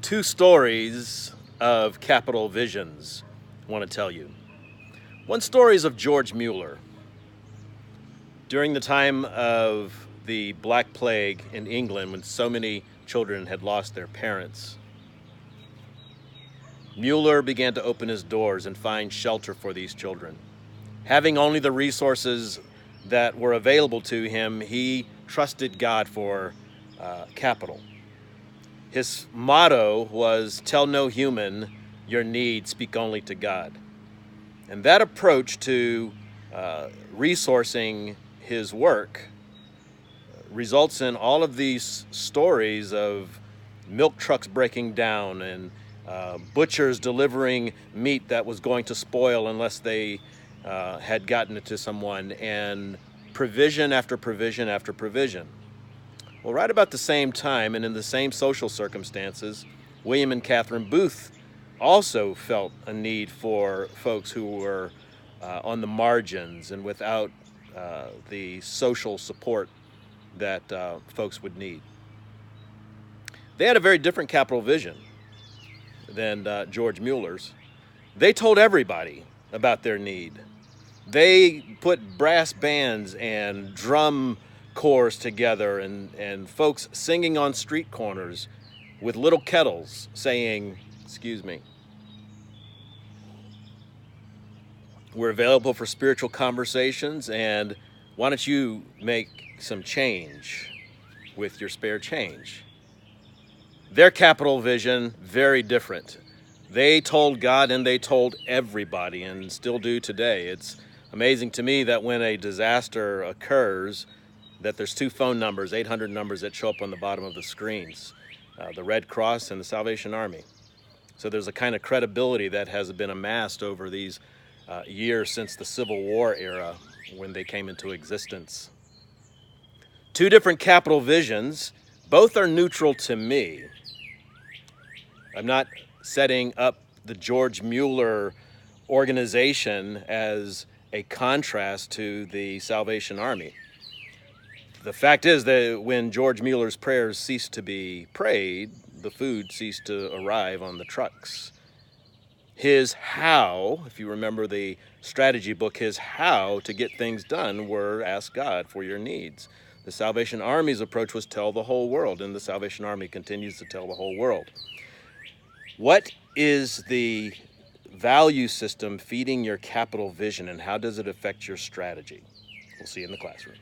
Two stories of capital visions I want to tell you. One story is of George Mueller. During the time of the Black Plague in England, when so many children had lost their parents, Mueller began to open his doors and find shelter for these children. Having only the resources that were available to him, he trusted God for capital. His motto was, "Tell no human your need, speak only to God." And that approach to resourcing his work results in all of these stories of milk trucks breaking down and butchers delivering meat that was going to spoil unless they had gotten it to someone, and provision after provision after provision. Well, right about the same time and in the same social circumstances, William and Catherine Booth also felt a need for folks who were on the margins and without the social support that folks would need. They had a very different capital vision than George Mueller's. They told everybody about their need. They put brass bands and drum corps together and folks singing on street corners with little kettles saying, "Excuse me, we're available for spiritual conversations, and why don't you make some change with your spare change?" Their capital vision, very different. They told God and they told everybody, and still do today. It's amazing to me that when a disaster occurs, that there's two phone numbers, 800 numbers that show up on the bottom of the screens, the Red Cross and the Salvation Army. So there's a kind of credibility that has been amassed over these years since the Civil War era when they came into existence. Two different capital visions, both are neutral to me. I'm not setting up the George Mueller organization as a contrast to the Salvation Army. The fact is that when George Mueller's prayers ceased to be prayed, the food ceased to arrive on the trucks. His how, if you remember the strategy book, his how to get things done were ask God for your needs. The Salvation Army's approach was tell the whole world, and the Salvation Army continues to tell the whole world. What is the value system feeding your capital vision, and how does it affect your strategy? We'll see you in the classroom.